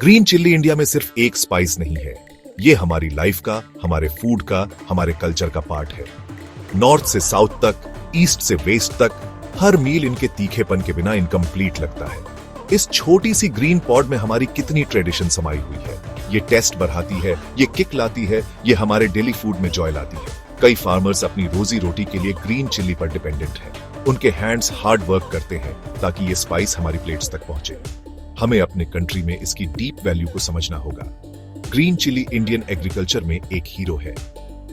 Green chilli India में सिर्फ एक स्पाइस नहीं है, ये हमारी लाइफ का, हमारे फूड का, हमारे कल्चर का पार्ट है। नॉर्थ से साउथ तक, ईस्ट से वेस्ट तक, हर मील इनके तीखेपन के बिना इनकम्प्लीट लगता है। इस छोटी सी ग्रीन पॉड में हमारी कितनी ट्रेडिशन समाई हुई है। ये टेस्ट बढ़ाती है, ये किक लाती है, ये हमारे डेली फूड में जॉय लाती है। कई फार्मर्स अपनी रोजी रोटी के लिए ग्रीन चिल्ली पर डिपेंडेंट हैं। उनके हैंड्स हार्ड वर्क करते हैं ताकि ये स्पाइस हमारी प्लेट्स तक पहुंचे। हमें अपने कंट्री में इसकी डीप वैल्यू को समझना होगा। ग्रीन चिल्ली इंडियन एग्रीकल्चर में एक हीरो है।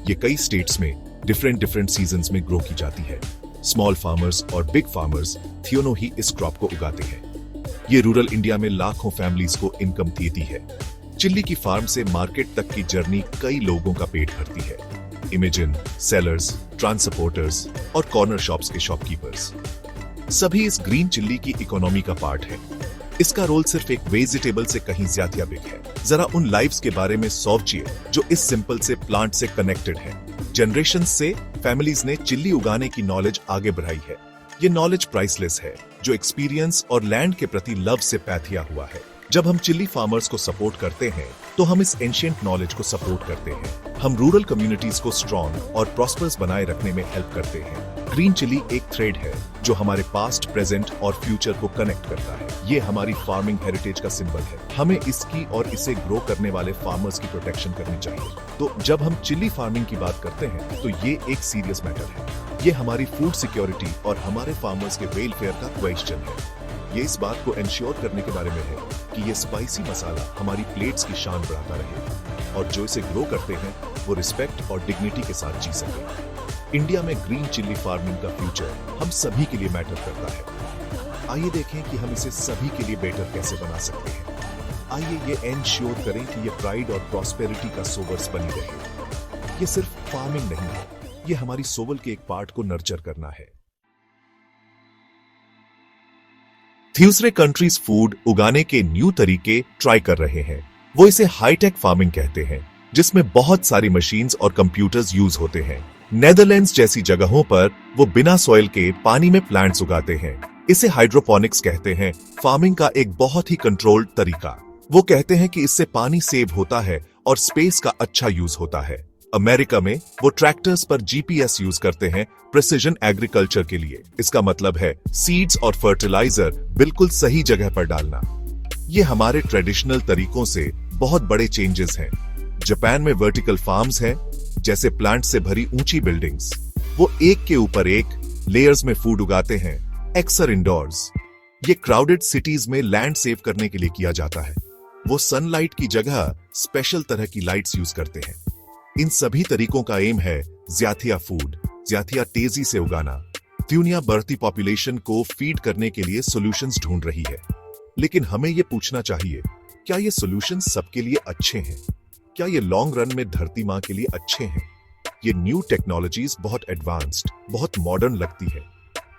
ये कई स्टेट्स में डिफरेंट सीजन्स में ग्रो की जाती है। स्मॉल फार्मर्स और बिग फार्मर्स तीनों ही इस क्रॉप को उगाते हैं। ये रूरल इंडिया में लाखों फैमिलीज को इनकम देती है। चिल्ली की फार्म से मार्केट तक की जर्नी कई लोगों का पेट भरती है। इमेजिन सेलर्स, ट्रांसपोर्टर्स और कॉर्नर शॉप्स के शॉपकीपर्स सभी इस ग्रीन चिल्ली की इकोनॉमी का पार्ट है। इसका रोल सिर्फ एक वेजिटेबल से कहीं ज्यादा बिग है। जरा उन लाइव्स के बारे में सोचिए जो इस सिंपल से प्लांट से कनेक्टेड है। जनरेशन से फैमिलीज ने चिल्ली उगाने की नॉलेज आगे बढ़ाई है। ये नॉलेज प्राइसलेस है, जो एक्सपीरियंस और लैंड के प्रति लव से पैथिया हुआ है। जब हम चिल्ली फार्मर्स को सपोर्ट करते हैं तो हम इस एंशिएंट नॉलेज को सपोर्ट करते हैं। हम रूरल कम्युनिटीज को स्ट्रॉन्ग और प्रॉस्पर्स बनाए रखने में हेल्प करते हैं। ग्रीन चिल्ली एक थ्रेड है जो हमारे पास्ट, प्रेजेंट और फ्यूचर को कनेक्ट करता है। ये हमारी फार्मिंग हेरिटेज का सिंबल है। हमें इसकी और इसे ग्रो करने वाले फार्मर्स की प्रोटेक्शन करनी चाहिए। तो जब हम चिल्ली फार्मिंग की बात करते हैं तो ये एक सीरियस मैटर है। ये हमारी फूड सिक्योरिटी और हमारे फार्मर्स के वेलफेयर का क्वेश्चन है। ये इस बात को इंश्योर करने के बारे में है कि ये स्पाइसी मसाला हमारी प्लेट्स की शान बढ़ाता रहे और जो इसे ग्रो करते हैं वो रिस्पेक्ट और डिग्निटी के साथ जी सके। इंडिया में ग्रीन चिल्ली फार्मिंग का फ्यूचर हम सभी के लिए मैटर करता है। आइए देखें कि हम इसे सभी के लिए बेटर कैसे बना सकते हैं। आइए ये एंश्योर करें कि ये प्राइड और प्रॉस्पेरिटी का सोर्स बनी रहे। ये सिर्फ फार्मिंग नहीं है, ये हमारी सोल के एक पार्ट को नर्चर करना है। दूसरे कंट्रीज फूड उगाने के न्यू तरीके ट्राई कर रहे हैं। वो इसे हाईटेक फार्मिंग कहते हैं, जिसमें बहुत सारी मशीन्स और कंप्यूटर्स यूज होते हैं। नेदरलैंड्स जैसी जगहों पर वो बिना सॉइल के पानी में प्लांट्स उगाते हैं। इसे हाइड्रोपोनिक्स कहते हैं, फार्मिंग का एक बहुत ही कंट्रोल्ड तरीका। वो कहते हैं कि इससे पानी सेव होता है और स्पेस का अच्छा यूज होता है। अमेरिका में वो ट्रैक्टर्स पर जीपीएस यूज करते हैं प्रिसिजन एग्रीकल्चर के लिए। इसका मतलब है सीड्स और फर्टिलाइजर बिल्कुल सही जगह पर डालना। ये हमारे ट्रेडिशनल तरीकों से बहुत बड़े चेंजेस हैं। जापान में वर्टिकल फार्म्स हैं, जैसे प्लांट से भरी ऊंची बिल्डिंग्स। वो एक के ऊपर एक लेयर्स में फूड उगाते हैं, अक्सर इंडोर्स। ये क्राउडेड सिटीज में लैंड सेव करने के लिए किया जाता है। वो सनलाइट की जगह स्पेशल तरह की लाइट्स यूज करते हैं। इन सभी तरीकों का एम है ज्यादा फूड, ज्यादा तेजी से उगाना। दुनिया बढ़ती पॉपुलेशन को फीड करने के लिए सॉल्यूशंस ढूंढ रही है, लेकिन हमें यह पूछना चाहिए, क्या ये सॉल्यूशंस सबके लिए अच्छे हैं? क्या ये लॉन्ग रन में धरती मां के लिए अच्छे हैं? ये न्यू टेक्नोलॉजीज बहुत एडवांस्ड, बहुत मॉडर्न लगती है।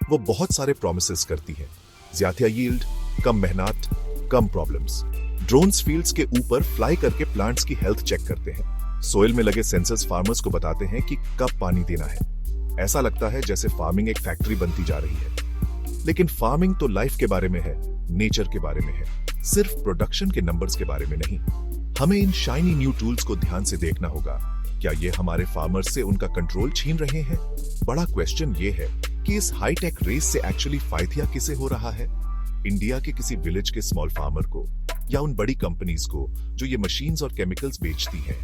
वो बहुत सारे प्रोमिसेस करती है, ज्यादा यील्ड, कम मेहनत, कम प्रॉब्लम्स। ड्रोन्स फील्ड्स के ऊपर फ्लाई करके प्लांट्स की हेल्थ चेक करते हैं। सोइल में लगे सेंसर्स फार्मर्स को बताते हैं कि कब पानी देना है। ऐसा लगता है जैसे फार्मिंग एक फैक्ट्री बनती जा रही है, लेकिन फार्मिंग तो लाइफ के बारे में है, नेचर के बारे में है, सिर्फ प्रोडक्शन के नंबर्स के बारे में नहीं। हमें इन शाइनी न्यू टूल्स को ध्यान से देखना होगा। क्या ये हमारे फार्मर्स से उनका कंट्रोल छीन रहे हैं? बड़ा क्वेश्चन ये है कि इस हाईटेक रेस से एक्चुअली फायदा किसे हो रहा है? इंडिया के किसी विलेज के स्मॉल फार्मर को, या उन बड़ी कंपनीज को जो ये मशीन्स और केमिकल्स बेचती हैं?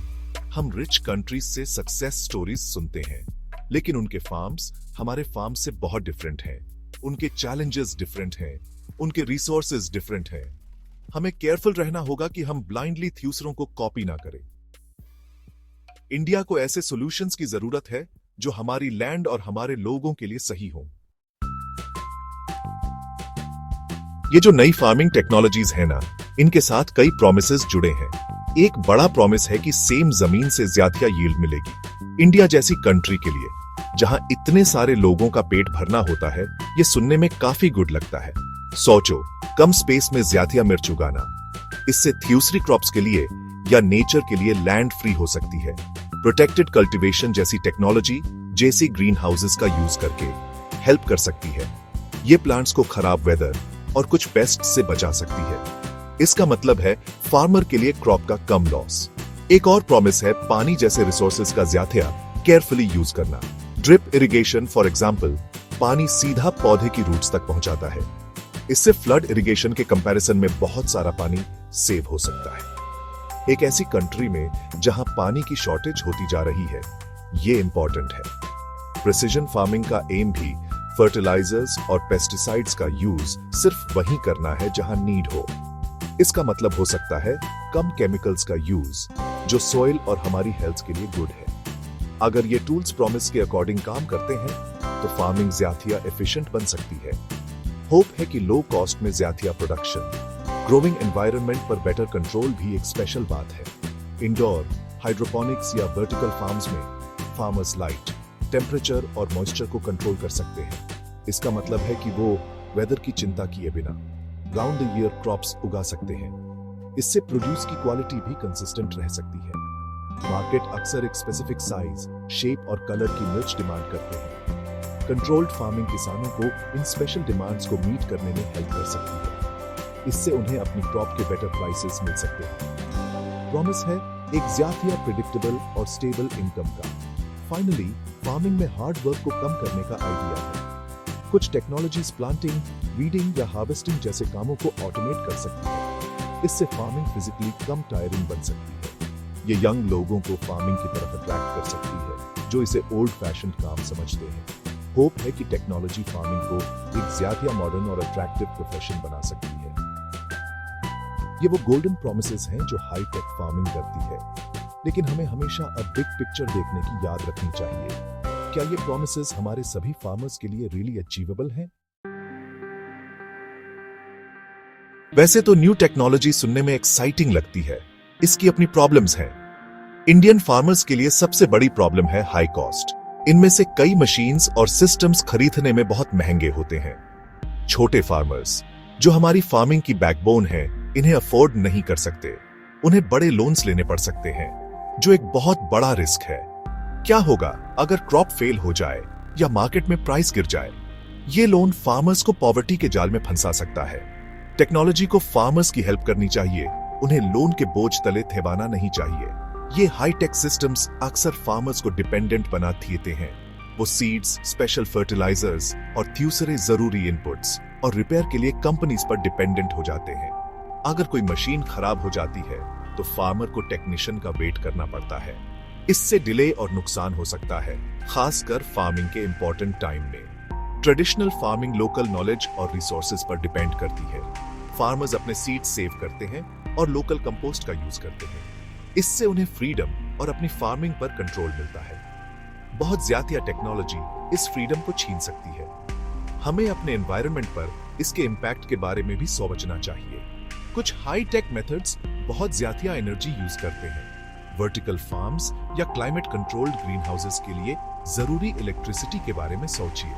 हम रिच कंट्रीज से सक्सेस स्टोरीज सुनते हैं, लेकिन उनके फार्म्स हमारे फार्म से बहुत डिफरेंट हैं। उनके चैलेंजेस डिफरेंट हैं, उनके रिसोर्सेज डिफरेंट हैं। हमें केयरफुल रहना होगा कि हम ब्लाइंडली दूसरों को कॉपी ना करें। इंडिया को ऐसे सॉल्यूशंस की जरूरत है जो हमारी लैंड और हमारे लोगों के लिए सही हो। ये जो नई फार्मिंग टेक्नोलॉजीज है ना, इनके साथ कई प्रॉमिसेस जुड़े हैं। एक बड़ा प्रॉमिस है कि सेम जमीन से ज्यादा यील्ड मिलेगी। इंडिया जैसी कंट्री के लिए, जहां इतने सारे लोगों का पेट भरना होता है, ये सुनने में काफी गुड लगता है। सोचो, कम स्पेस में ज्यादा मिर्च उगाना। इससे दूसरी क्रॉप्स के लिए या नेचर के लिए लैंड फ्री हो सकती है। प्रोटेक्टेड कल्टीवेशन जैसी टेक्नोलॉजी जैसी ग्रीन हाउसेस का यूज करके हेल्प कर सकती है। ये प्लांट्स को खराब वेदर और कुछ पेस्ट से बचा सकती है। इसका मतलब है फार्मर के लिए क्रॉप का कम लॉस। एक और प्रॉमिस है पानी जैसे रिसोर्सेज का ज्यादा केयरफुली यूज करना। ड्रिप इरिगेशन फॉर एग्जांपल पानी सीधा पौधे की रूट्स तक पहुंचाता है। इससे फ्लड इरिगेशन के कंपैरिजन में बहुत सारा पानी सेव हो सकता है। एक ऐसी कंट्री में जहां पानी की शॉर्टेज होती जा रही है, ये इंपॉर्टेंट है। प्रिसिजन फार्मिंग का एम भी फर्टिलाइजर्स और पेस्टिसाइड्स का यूज सिर्फ वहीं करना है जहां नीड हो। इसका मतलब हो सकता है कम केमिकल्स का यूज, जो सॉइल और हमारी हेल्थ के लिए गुड है। अगर ये टूल्स प्रॉमिस के अकॉर्डिंग काम करते हैं तो फार्मिंग ज्यादा एफिशिएंट बन सकती है। होप है कि लो कॉस्ट में ज्यादा प्रोडक्शन, ग्रोइंग एनवायरनमेंट पर बेटर कंट्रोल भी एक स्पेशल बात है। इंडोर हाइड्रोपोनिक्स या वर्टिकल फार्म्स में फार्मर्स लाइट, टेम्परेचर और मॉइस्चर को कंट्रोल कर सकते हैं। इसका मतलब है कि वो वेदर की चिंता किए बिना राउंड द ईयर क्रॉप्स उगा सकते हैं। इससे प्रोड्यूस की क्वालिटी भी कंसिस्टेंट रह सकती है। मार्केट अक्सर एक स्पेसिफिक साइज, शेप और कलर की मिर्च डिमांड करते हैं। कंट्रोल्ड फार्मिंग किसानों को इन स्पेशल डिमांड्स को मीट करने में हेल्प कर सकती है। इससे उन्हें अपनी क्रॉप के बेटर प्राइसेस मिल सकते हैं। प्रॉमिस है एक ज्यादा प्रिडिक्टेबल और स्टेबल इनकम का। फाइनली फार्मिंग में हार्ड वर्क को कम करने का आइडिया है। कुछ टेक्नोलॉजीज प्लांटिंग, वीडिंग या हार्वेस्टिंग जैसे कामों को ऑटोमेट कर सकती है। इससे फार्मिंग फिजिकली कम टायरिंग बन सकती है। ये यंग लोगों को फार्मिंग की तरफ अट्रैक्ट कर सकती है, जो इसे ओल्ड फैशन काम समझते हैं। होप है कि टेक्नोलॉजी फार्मिंग को एक ज्यादा मॉडर्न और अट्रैक्टिव प्रोफेशन बना सकती है। ये वो गोल्डन प्रॉमिसेस हैं जो हाई टेक फार्मिंग करती है, लेकिन हमें हमेशा अ बिग पिक्चर देखने की याद रखनी चाहिए। क्या ये प्रॉमिसेस हमारे सभी फार्मर्स के लिए रियली अचीवेबल हैं? वैसे तो न्यू टेक्नोलॉजी सुनने में एक्साइटिंग लगती है, इसकी अपनी प्रॉब्लम्स हैं। इंडियन फार्मर्स के लिए सबसे बड़ी प्रॉब्लम है हाई कॉस्ट। इनमें से कई मशीन्स और सिस्टम्स खरीदने में बहुत महंगे होते हैं। छोटे फार्मर्स, जो हमारी फार्मिंग की बैकबोन है, इन्हें अफोर्ड नहीं कर सकते। उन्हें बड़े लोन्स लेने पड़ सकते हैं, जो एक बहुत बड़ा रिस्क है। क्या होगा अगर क्रॉप फेल हो जाए या मार्केट में प्राइस गिर जाए? ये लोन फार्मर्स को पॉवर्टी के जाल में फंसा सकता है। टेक्नोलॉजी को फार्मर्स की हेल्प करनी चाहिए, उन्हें लोन के बोझ तले थेबाना नहीं चाहिए। ये हाईटेक सिस्टम्स अक्सर फार्मर्स को डिपेंडेंट बना देते हैं। वो सीड्स, स्पेशल फर्टिलाइजर्स और दूसरे जरूरी इनपुट्स और रिपेयर के लिए कंपनीज पर डिपेंडेंट हो जाते हैं। अगर कोई मशीन खराब हो जाती है तो फार्मर को टेक्नीशियन का वेट करना पड़ता है। इससे डिले और नुकसान हो सकता है, खासकर फार्मिंग के इंपॉर्टेंट टाइम में। ट्रेडिशनल फार्मिंग लोकल नॉलेज और रिसोर्सेज पर डिपेंड करती है। फार्मर्स अपने सीड्स सेव करते हैं और लोकल कंपोस्ट का यूज करते हैं। इससे उन्हें फ्रीडम और अपनी फार्मिंग पर कंट्रोल मिलता है। बहुत ज्यादा टेक्नोलॉजी इस फ्रीडम को छीन सकती है। हमें अपने एनवायरनमेंट पर इसके इंपैक्ट के बारे में भी सोचना चाहिए। कुछ हाई टेक मेथड्स बहुत ज्यादा एनर्जी यूज करते हैं। वर्टिकल फार्म्स या क्लाइमेट कंट्रोल्ड ग्रीन हाउसेस के लिए जरूरी इलेक्ट्रिसिटी के बारे में सोचिए।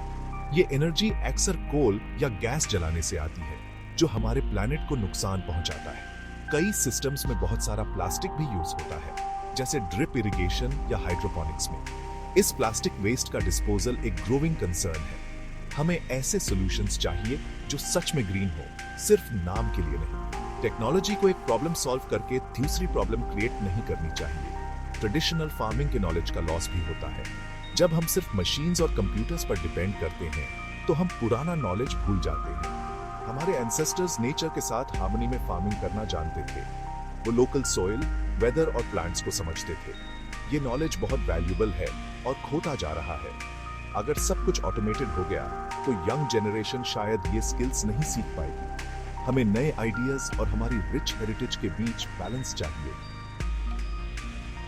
ये एनर्जी अक्सर कोल या गैस जलाने से आती है, जो हमारे प्लैनेट को नुकसान पहुंचाता है। कई सिस्टम्स में बहुत सारा प्लास्टिक भी यूज होता है, जैसे ड्रिप इरिगेशन या हाइड्रोपोनिक्स में। इस प्लास्टिक वेस्ट का डिस्पोजल एक ग्रोइंग कंसर्न है। हमें ऐसे सॉल्यूशंस चाहिए जो सच में ग्रीन हो, सिर्फ नाम के लिए नहीं। टेक्नोलॉजी को एक प्रॉब्लम सॉल्व करके दूसरी प्रॉब्लम क्रिएट नहीं करनी चाहिए। ट्रेडिशनल फार्मिंग के नॉलेज का लॉस भी होता है। जब हम सिर्फ मशीन्स और कंप्यूटर्स पर डिपेंड करते हैं तो हम पुराना नॉलेज भूल जाते हैं। हमारे एंसेस्टर्स नेचर के साथ हार्मनी में फार्मिंग करना जानते थे। वो लोकल सॉइल, वेदर और प्लांट्स को समझते थे। ये नॉलेज बहुत वैल्यूएबल है और खोता जा रहा है। अगर सब कुछ ऑटोमेटेड हो गया तो यंग जनरेशन शायद ये स्किल्स नहीं सीख पाएगी। हमें नए आइडियाज और हमारी रिच हेरिटेज के बीच बैलेंस चाहिए।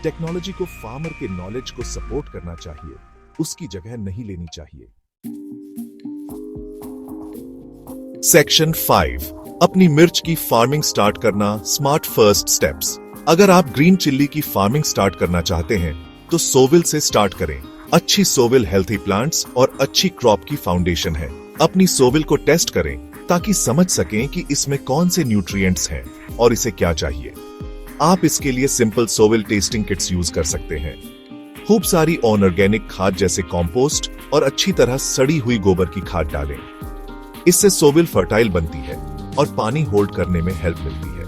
टेक्नोलॉजी को फार्मर के नॉलेज को सपोर्ट करना चाहिए, उसकी जगह नहीं लेनी चाहिए। सेक्शन 5, अपनी मिर्च की फार्मिंग स्टार्ट करना, स्मार्ट फर्स्ट स्टेप्स। अगर आप ग्रीन चिल्ली की फार्मिंग स्टार्ट करना चाहते हैं तो सोविल से स्टार्ट करें। अच्छी सोविल हेल्थी प्लांट्स और अच्छी क्रॉप की फाउंडेशन है। अपनी सोविल को टेस्ट करें ताकि समझ सकें कि इसमें कौन से न्यूट्रिएंट्स हैं और इसे क्या चाहिए। आप इसके लिए सिंपल सोविल टेस्टिंग किट्स यूज कर सकते हैं। खूब सारी ऑर्गेनिक खाद जैसे कंपोस्ट और अच्छी तरह सड़ी हुई गोबर की खाद डालें। इससे सोविल फर्टाइल बनती है और पानी होल्ड करने में हेल्प मिलती है।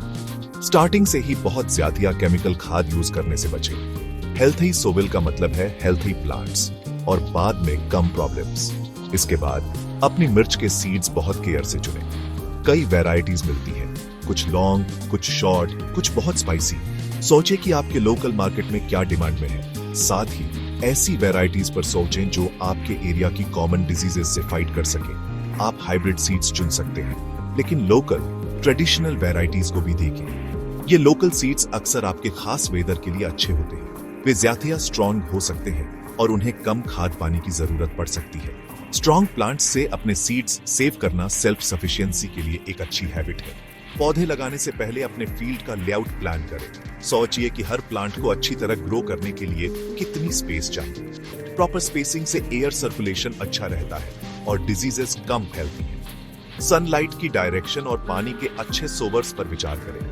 स्टार्टिंग से ही बहुत ज्यादा केमिकल खाद यूज करने से बचें। हेल्थी सोविल का मतलब है हेल्थी प्लांट्स और बाद में कम प्रॉब्लम्स। इसके बाद अपनी मिर्च के सीड्स बहुत केयर से चुनें। कई वैरायटीज मिलती हैं, कुछ लॉन्ग, कुछ शॉर्ट, कुछ बहुत स्पाइसी। सोचें कि आपके लोकल मार्केट में क्या डिमांड में है। साथ ही ऐसी वैरायटीज पर सोचें जो आपके एरिया की कॉमन डिजीजेस से फाइट कर सके। आप हाइब्रिड सीड्स चुन सकते हैं, लेकिन लोकल ट्रेडिशनल वैरायटीज को भी देखें। ये लोकल सीड्स अक्सर आपके खास वेदर के लिए अच्छे होते हैं। वे ज्यादा स्ट्रॉन्ग हो सकते हैं और उन्हें कम खाद पानी की जरूरत पड़ सकती है। स्ट्रॉन्ग प्लांट्स से अपने सीड्स सेव करना सेल्फ सफिशिएंसी के लिए एक अच्छी हैबिट है। पौधे लगाने से पहले अपने फील्ड का लेआउट प्लान करें। सोचिए कि हर प्लांट को अच्छी तरह ग्रो करने के लिए कितनी स्पेस चाहिए। प्रॉपर स्पेसिंग से एयर सर्कुलेशन अच्छा रहता है और डिजीजेस कम फैलती हैं। सनलाइट की डायरेक्शन और पानी के अच्छे सोर्स पर विचार करें।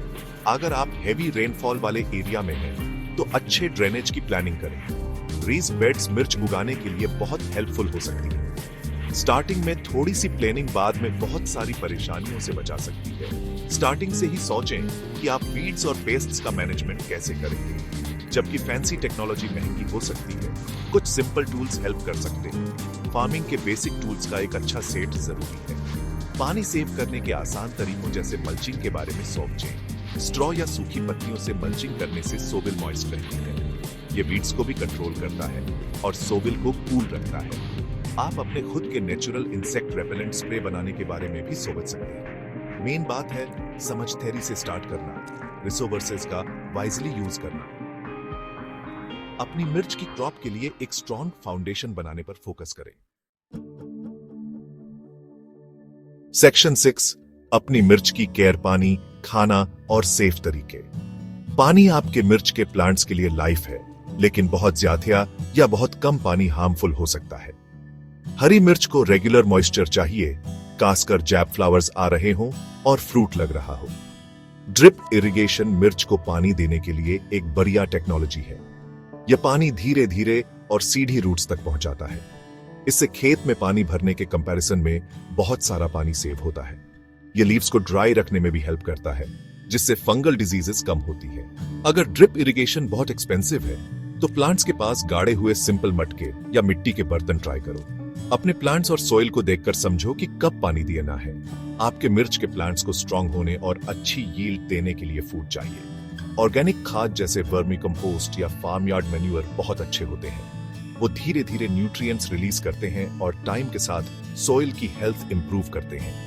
अगर आप हेवी रेनफॉल वाले एरिया में हैं, तो अच्छे ड्रेनेज की प्लानिंग करें। रेज बेड्स मिर्च उगाने के लिए बहुत हेल्पफुल हो सकती है। स्टार्टिंग में थोड़ी सी प्लानिंग बाद में बहुत सारी परेशानियों से बचा सकती है। स्टार्टिंग से ही सोचें कि आप वीड्स और पेस्ट्स का मैनेजमेंट कैसे करेंगे। जबकि फैंसी टेक्नोलॉजी महंगी हो सकती है, कुछ सिंपल टूल्स हेल्प कर सकते हैं। फार्मिंग के बेसिक टूल्स का एक अच्छा सेट जरूरी है। पानी सेव करने के आसान तरीकों जैसे मल्चिंग के बारे में सोचें। स्ट्रॉ या सूखी पत्तियों से मल्चिंग करने से सोविल मॉइस्ट रहती है। ये वीड्स को भी कंट्रोल करता है और सोविल को कूल रखता है। आप अपने खुद के नेचुरल इंसेक्ट रेपेलेंट स्प्रे बनाने के बारे में भी सोच सकते हैं। मेन बात है समझदारी से स्टार्ट करना, रिसोर्सेज का वाइजली यूज करना। अपनी मिर्च की क्रॉप के लिए एक स्ट्रॉन्ग फाउंडेशन बनाने पर फोकस करें। सेक्शन 6, अपनी मिर्च की केयर, पानी, खाना और सेफ तरीके। पानी आपके मिर्च के प्लांट्स के लिए लाइफ है, लेकिन बहुत ज्यादा या बहुत कम पानी हार्मफुल हो सकता है। हरी मिर्च को रेगुलर मॉइस्चर चाहिए, खासकर जैब फ्लावर्स आ रहे हों और फ्रूट लग रहा हो। ड्रिप इरिगेशन मिर्च को पानी देने के लिए एक बढ़िया टेक्नोलॉजी है। यह पानी धीरे धीरे और सीधी रूट्स तक पहुंचाता है। इससे खेत में पानी भरने के कंपैरिजन में बहुत सारा पानी सेव होता है। यह लीव्स को ड्राई रखने में भी हेल्प करता है, जिससे फंगल डिजीजेस कम होती है। अगर ड्रिप इरिगेशन बहुत एक्सपेंसिव है, तो प्लांट्स के पास गाढ़े हुए सिंपल मटके या मिट्टी के बर्तन ट्राई करो। अपने प्लांट्स और सॉइल को देखकर समझो कि कब पानी देना है। आपके मिर्च के प्लांट्स को स्ट्रॉन्ग होने और अच्छी यील्ड देने के लिए फूड चाहिए। ऑर्गेनिक खाद जैसे वर्मी कंपोस्ट या फार्म यार्ड मैन्यूअर बहुत अच्छे होते हैं। वो धीरे धीरे न्यूट्रिएंट्स रिलीज करते हैं और टाइम के साथ सॉइल की हेल्थ इंप्रूव करते हैं।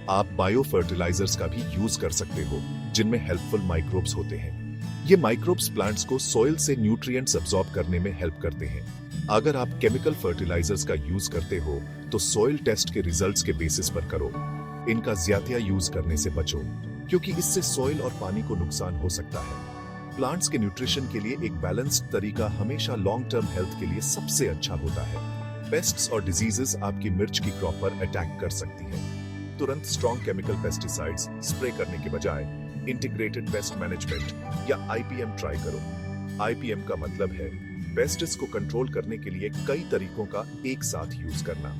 आप बायो फर्टिलाइजर्स का भी यूज कर सकते हो, जिनमें हेल्पफुल माइक्रोब्स होते हैं। ये माइक्रोब्स प्लांट्स को सॉइल से न्यूट्रिएंट्स अब्सॉर्ब करने में हेल्प करते हैं। अगर आप केमिकल फर्टिलाइजर्स का यूज करते हो, तो सॉइल टेस्ट के रिजल्ट्स के बेसिस पर करो। इनका ज्यादा यूज करने से बचो, क्योंकि इससे सॉइल और पानी को नुकसान हो सकता है। प्लांट्स के न्यूट्रिशन के लिए एक बैलेंस्ड तरीका हमेशा लॉन्ग टर्म हेल्थ के लिए सबसे अच्छा होता है। पेस्ट्स और डिजीजेस आपकी मिर्च की क्रॉप पर अटैक कर सकती है। तुरंत स्ट्रॉन्ग केमिकल पेस्टिसाइड्स स्प्रे करने के बजाय इंटीग्रेटेड पेस्ट मैनेजमेंट या आईपीएम ट्राई करो। आईपीएम का मतलब है पेस्ट्स को कंट्रोल करने के लिए कई तरीकों का एक साथ यूज करना।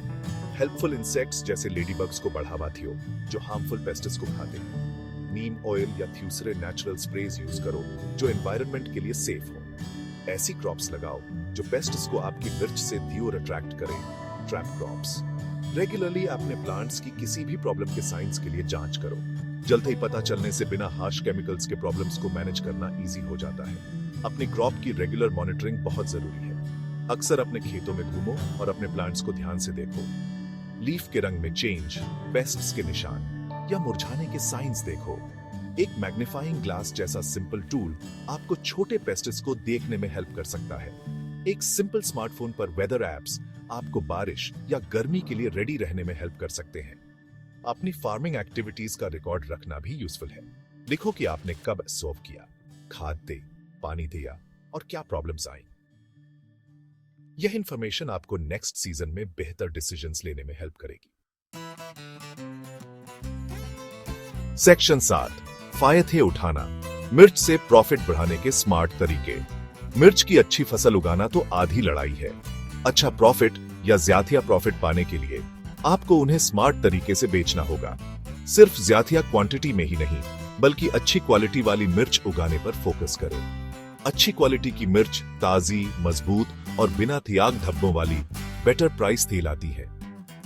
हेल्पफुल इंसेक्ट्स जैसे लेडीबग्स को बढ़ावा दियो, जो हार्मफुल पेस्ट्स को खाते हैं। नीम ऑयल या दूसरे नेचुरल स्प्रेज यूज करो, जो एनवायरनमेंट के लिए सेफ हो। ऐसी क्रॉप्स लगाओ जो पेस्ट्स को आपकी मिर्च से दूर अट्रैक्ट करें। Trap crops. रेगुलरली अपने प्लांट्स की किसी भी प्रॉब्लम के साइंस के लिए जांच करो। जल्द ही पता चलने से बिना हार्श केमिकल्स के प्रॉब्लम्स को मैनेज करना इजी हो जाता है। अपनी क्रॉप की रेगुलर मॉनिटरिंग बहुत जरूरी है। अक्सर अपने खेतों में घूमो और अपने प्लांट्स को ध्यान से देखो। लीफ के रंग में चेंज, पेस्ट्स के निशान या मुरझाने के साइंस देखो। एक मैग्नीफाइंग ग्लास जैसा सिंपल टूल आपको छोटे पेस्ट्स को देखने में हेल्प कर सकता है। एक सिंपल स्मार्टफोन पर वेदर एप्स आपको बारिश या गर्मी के लिए रेडी रहने में हेल्प कर सकते हैं। अपनी फार्मिंग एक्टिविटीज का रिकॉर्ड रखना भी यूजफुल है। लिखो कि आपने कब सोव किया, खाद दे, पानी दिया और क्या प्रॉब्लम्स आई। यह इंफॉर्मेशन आपको नेक्स्ट सीजन में बेहतर डिसीजंस लेने में हेल्प करेगी। सेक्शन 7, फायदे उठाना, मिर्च से प्रॉफिट बढ़ाने के स्मार्ट तरीके। मिर्च की अच्छी फसल उगाना तो आधी लड़ाई है। अच्छा प्रॉफिट या ज्यादा प्रॉफिट पाने के लिए आपको उन्हें स्मार्ट तरीके से बेचना होगा। सिर्फ ज्यादा क्वांटिटी में ही नहीं, बल्कि अच्छी क्वालिटी वाली मिर्च उगाने पर फोकस करें। अच्छी क्वालिटी की मिर्च ताजी, मजबूत और बिना त्याग धब्बों वाली बेटर प्राइस थी लाती है।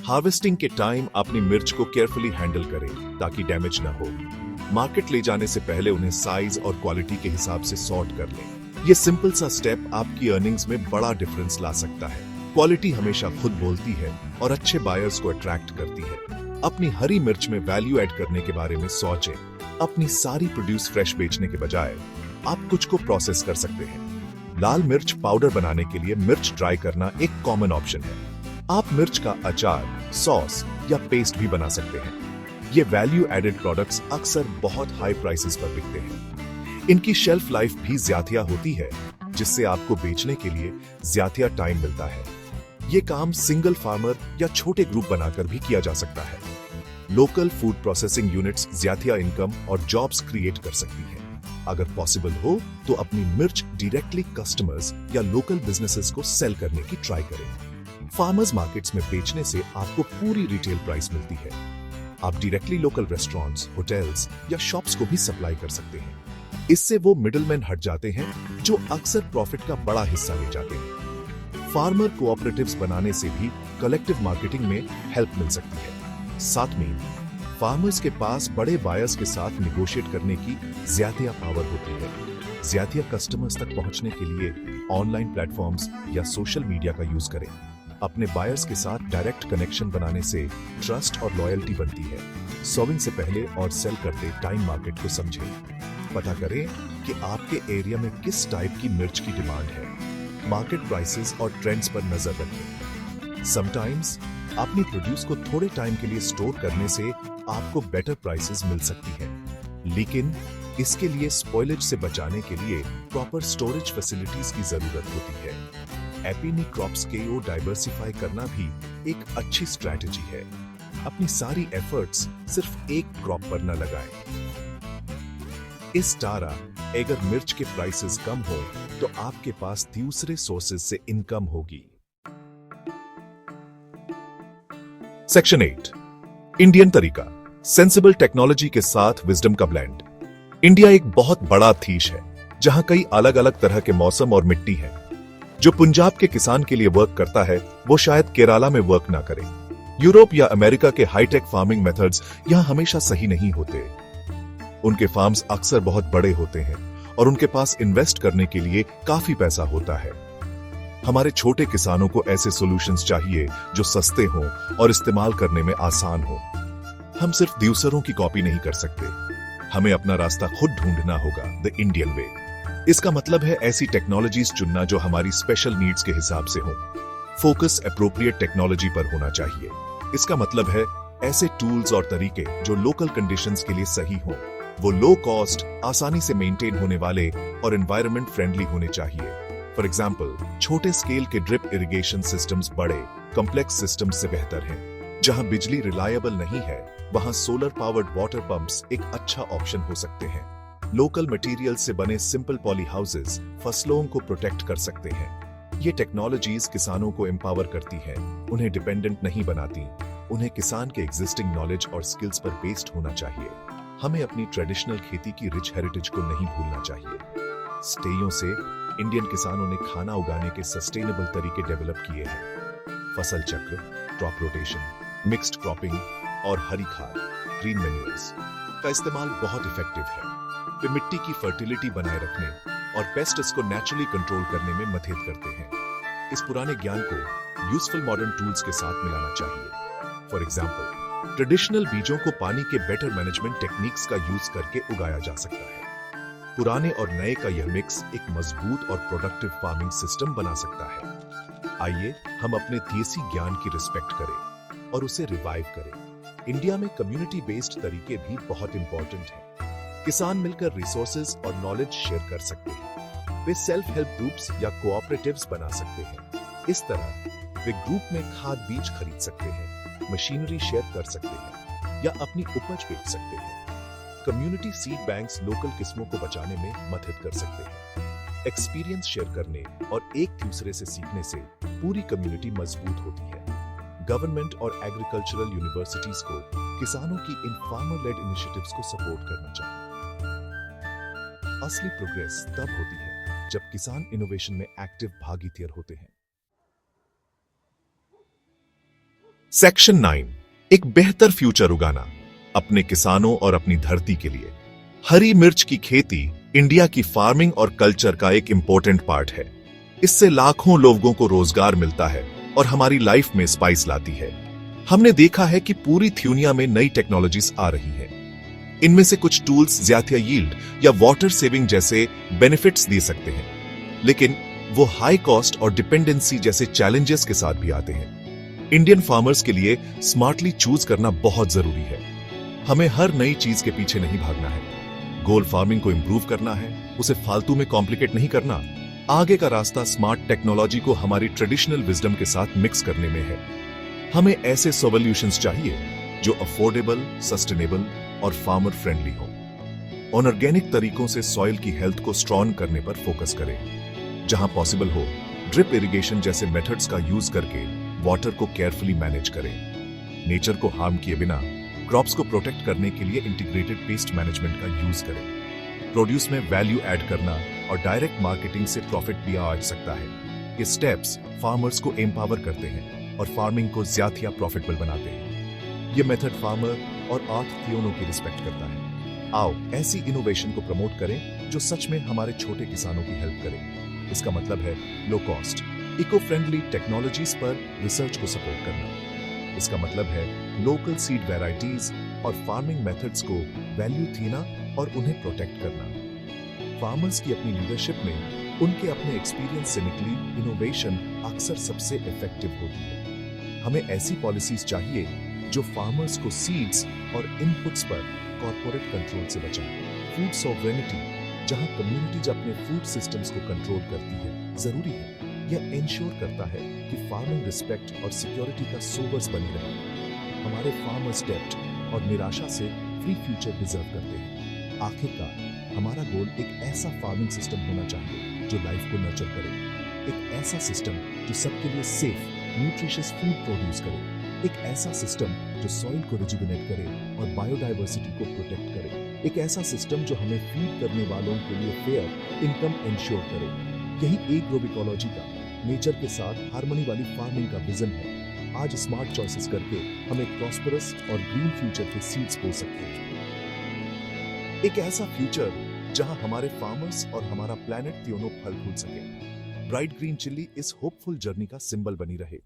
हार्वेस्टिंग के टाइम अपनी मिर्च को केयरफुली हैंडल करें ताकि डैमेज ना हो। मार्केट ले जाने से पहले उन्हें साइज और क्वालिटी के हिसाब से सॉर्ट कर लें। ये सिंपल सा स्टेप आपकी अर्निंग्स में बड़ा डिफरेंस ला सकता है। क्वालिटी हमेशा खुद बोलती है और अच्छे बायर्स को अट्रैक्ट करती है। अपनी हरी मिर्च में वैल्यू ऐड करने के बारे में सोचें। अपनी सारी प्रोड्यूस फ्रेश बेचने के बजाय आप कुछ को प्रोसेस कर सकते हैं। लाल मिर्च पाउडर बनाने के लिए मिर्च ड्राई करना एक कॉमन ऑप्शन है। आप मिर्च का अचार, सॉस या पेस्ट भी बना सकते हैं। ये वैल्यू एडेड प्रोडक्ट्स अक्सर बहुत हाई प्राइसेस पर बिकते हैं। इनकी शेल्फ लाइफ भी ज्यादा होती है, जिससे आपको बेचने के लिए ज्यादा टाइम मिलता है। ये काम सिंगल फार्मर या छोटे ग्रुप बनाकर भी किया जा सकता है। लोकल फूड प्रोसेसिंग यूनिट्स ज्यादा इनकम और जॉब्स क्रिएट कर सकती हैं। अगर पॉसिबल हो तो अपनी मिर्च डायरेक्टली कस्टमर्स या लोकल बिजनेसेस को सेल करने की ट्राई करें। फार्मर्स मार्केट्स में बेचने से आपको पूरी रिटेल प्राइस मिलती है। आप डायरेक्टली लोकल रेस्टोरेंट्स, होटल्स या शॉप्स को भी सप्लाई कर सकते हैं। इससे वो मिडलमैन हट जाते हैं जो अक्सर प्रॉफिट का बड़ा हिस्सा ले जाते हैं। फार्मर कोऑपरेटिव्स बनाने से भी कलेक्टिव मार्केटिंग में हेल्प मिल सकती है। साथ में फार्मर्स के पास बड़े बायर्स के साथ निगोशिएट करने की ज्यादा पावर होती है। ज्यादा कस्टमर्स तक पहुंचने के लिए ऑनलाइन प्लेटफॉर्म्स या सोशल मीडिया का यूज करें। अपने बायर्स के साथ डायरेक्ट कनेक्शन बनाने से ट्रस्ट और लॉयल्टी बनती है। सर्विंग से पहले और सेल करते टाइम मार्केट को समझें। पता करें कि आपके एरिया में किस टाइप की मिर्च की डिमांड है। मार्केट प्राइसेस और ट्रेंड्स पर नजर रखें। समटाइम्स अपनी प्रोड्यूस को थोड़े टाइम के लिए स्टोर करने से आपको बेटर प्राइसेस मिल सकती है, लेकिन इसके लिए स्पॉइलेज से बचाने के लिए प्रॉपर स्टोरेज फैसिलिटीज की जरूरत होती है। एपिनी क्रॉप्स को डाइवर्सिफाई करना भी एक अच्छी स्ट्रैटेजी है। अपनी सारी एफर्ट्स सिर्फ एक क्रॉप पर न लगाएं। इस तरह अगर मिर्च के प्राइसेस कम हो तो आपके पास दूसरे सोर्सेज से इनकम होगी। सेक्शन 8 इंडियन तरीका, सेंसिबल टेक्नोलॉजी के साथ विजडम का ब्लेंड। इंडिया एक बहुत बड़ा देश है जहां कई अलग अलग तरह के मौसम और मिट्टी है। जो पंजाब के किसान के लिए वर्क करता है वो शायद केरला में वर्क ना करे। यूरोप या अमेरिका के हाईटेक फार्मिंग मेथड्स यहां हमेशा सही नहीं होते। उनके फार्म्स अक्सर बहुत बड़े होते हैं और उनके पास इन्वेस्ट करने के लिए काफी पैसा होता है। हमारे छोटे किसानों को ऐसे सॉल्यूशंस चाहिए जो सस्ते हों और इस्तेमाल करने में आसान हो। हम सिर्फ दूसरों की कॉपी नहीं कर सकते, हमें अपना रास्ता खुद ढूंढना होगा, द इंडियन वे। इसका मतलब है ऐसी टेक्नोलॉजीज चुनना जो हमारी स्पेशल नीड्स के हिसाब से हो। फोकस एप्रोप्रिएट टेक्नोलॉजी पर होना चाहिए। इसका मतलब है ऐसे टूल्स और तरीके जो लोकल कंडीशंस के लिए सही हो। वो लो कॉस्ट, आसानी से मेंटेन होने वाले और एनवायरनमेंट फ्रेंडली होने चाहिए। फॉर एग्जाम्पल, छोटे स्केल के ड्रिप इरिगेशन सिस्टम्स बड़े कॉम्प्लेक्स सिस्टम्स से बेहतर हैं। जहां बिजली रिलायबल नहीं है वहां सोलर पावर्ड वाटर पंप्स एक अच्छा ऑप्शन हो सकते हैं। लोकल मटेरियल से बने सिंपल पॉली हाउसेस फसलों को प्रोटेक्ट कर सकते हैं। ये टेक्नोलॉजीज किसानों को एम्पावर करती हैं, उन्हें डिपेंडेंट नहीं बनाती। उन्हें किसान के एग्जिस्टिंग नॉलेज और स्किल्स पर बेस्ड होना चाहिए। हमें अपनी ट्रेडिशनल खेती की रिच हेरिटेज को नहीं भूलना चाहिए। स्टेयों से इंडियन किसानों ने खाना उगाने के सस्टेनेबल तरीके डेवलप किए हैं। फसल चक्र, क्रॉप रोटेशन, मिक्स्ड क्रॉपिंग और हरी खाद, ग्रीन मैन्यूर्स का इस्तेमाल बहुत इफेक्टिव है। वे मिट्टी की फर्टिलिटी बनाए रखने और पेस्ट्स को नेचुरली कंट्रोल करने में मदद करते हैं। इस पुराने ज्ञान को यूजफुल मॉडर्न टूल्स के साथ मिलाना चाहिए। फॉर एग्जाम्पल, ट्रेडिशनल बीजों को पानी के बेटर मैनेजमेंट टेक्निक्स का यूज करके उगाया जा सकता है। पुराने और नए का यह मिक्स एक मजबूत और प्रोडक्टिव फार्मिंग सिस्टम बना सकता है। आइए हम अपने देसी ज्ञान की रिस्पेक्ट करें और उसे रिवाइव करें। इंडिया में कम्युनिटी बेस्ड तरीके भी बहुत इंपॉर्टेंट हैं। किसान मिलकर रिसोर्सेज और नॉलेज शेयर कर सकते हैं। वे सेल्फ हेल्प ग्रुप्स या कोऑपरेटिव्स बना सकते हैं। इस तरह वे ग्रुप में खाद बीज खरीद सकते हैं, मशीनरी शेयर कर सकते हैं या अपनी उपज बेच सकते हैं। कम्युनिटी सीड बैंक्स लोकल किस्मों को बचाने में मदद कर सकते हैं। एक्सपीरियंस शेयर करने और एक दूसरे से सीखने से पूरी कम्युनिटी मजबूत होती है। गवर्नमेंट और एग्रीकल्चरल यूनिवर्सिटीज को किसानों की इन फार्मर लेड इनिशिएटिव्स को सपोर्ट करना चाहिए। असली प्रोग्रेस तब होती है जब किसान इनोवेशन में एक्टिव भागीदार होते हैं। सेक्शन 9, एक बेहतर फ्यूचर उगाना अपने किसानों और अपनी धरती के लिए। हरी मिर्च की खेती इंडिया की फार्मिंग और कल्चर का एक इंपॉर्टेंट पार्ट है। इससे लाखों लोगों को रोजगार मिलता है और हमारी लाइफ में स्पाइस लाती है। हमने देखा है कि पूरी दुनिया में नई टेक्नोलॉजीज आ रही हैं। इनमें से कुछ टूल्स ज्यादा यील्ड या वाटर सेविंग जैसे बेनिफिट्स दे सकते हैं, लेकिन वो हाई कॉस्ट और डिपेंडेंसी जैसे चैलेंजेस के साथ भी आते हैं। इंडियन फार्मर्स के लिए स्मार्टली चूज करना बहुत जरूरी है। हमें हर नई चीज के पीछे नहीं भागना है। गोल फार्मिंग को इंप्रूव करना है, उसे फालतू में कॉम्प्लिकेट नहीं करना। आगे का रास्ता स्मार्ट टेक्नोलॉजी को हमारी ट्रेडिशनल विजडम के साथ मिक्स करने में है। हमें ऐसे सॉल्यूशंस चाहिए जो अफोर्डेबल, सस्टेनेबल और फार्मर फ्रेंडली हो। ऑर्गेनिक तरीकों से सॉइल की हेल्थ को स्ट्रॉन्ग करने पर फोकस करें। जहां पॉसिबल हो, ड्रिप इरिगेशन जैसे मेथड्स का यूज करके वाटर को केयरफुली मैनेज करें। नेचर को हार्म किए बिना क्रॉप्स को प्रोटेक्ट करने के लिए इंटीग्रेटेड पेस्ट मैनेजमेंट का यूज करें। प्रोड्यूस में वैल्यू ऐड करना और डायरेक्ट मार्केटिंग से प्रॉफिट भी आ सकता है। ये स्टेप्स फार्मर्स को एम्पावर करते हैं और फार्मिंग को ज्यादा प्रॉफिटेबल बनाते हैं। ये मेथड फार्मर और अर्थ दोनों की रिस्पेक्ट करता है। आओ ऐसी इनोवेशन को प्रमोट करें जो सच में हमारे छोटे किसानों की हेल्प करें। इसका मतलब है low cost, eco friendly technologies पर रिसर्च को सपोर्ट करना। इसका मतलब है लोकल सीड वैरायटीज और फार्मिंग मेथड्स को वैल्यू देना और उन्हें प्रोटेक्ट करना। फार्मर्स की अपनी लीडरशिप में उनके अपने एक्सपीरियंस से निकली इनोवेशन अक्सर सबसे इफेक्टिव होती है। हमें ऐसी पॉलिसीज चाहिए जो फार्मर्स को सीड्स और इनपुट्स पर कॉर्पोरेट कंट्रोल से बचाए। फूड सॉवरेनिटी, जहां कम्युनिटीज अपने फूड सिस्टम्स को कंट्रोल करती है, जरूरी है। यह इंश्योर करता है कि फार्मिंग रिस्पेक्ट और सिक्योरिटी का सोर्स बनी रहे। हमारे फार्मर्स डेब्ट और निराशा से फ्री फ्यूचर डिजर्व करते हैं। आखिरकार हमारा गोल एक ऐसा फार्मिंग सिस्टम होना चाहिए जो लाइफ को नर्चर करे, एक ऐसा सिस्टम जो सबके लिए सेफ, न्यूट्रिशियस फूड प्रोड्यूस करे, एक ऐसा सिस्टम जो सॉइल को रिजुविनेट करे और बायोडाइवर्सिटी को प्रोटेक्ट करे, एक ऐसा सिस्टम जो हमें फीड करने वालों के लिए फेयर इनकम इंश्योर करे। यही एग्रोइकोलॉजी का, नेचर के साथ हार्मनी वाली फार्मिंग का विजन है। आज स्मार्ट चॉइसेस करके हम एक प्रॉस्परस और ग्रीन फ्यूचर के सीड्स बो सकते हैं। एक ऐसा फ्यूचर जहां हमारे फार्मर्स और हमारा प्लैनेट दोनों फल फूल सके। ब्राइट ग्रीन चिल्ली इस होपफुल जर्नी का सिंबल बनी रहे।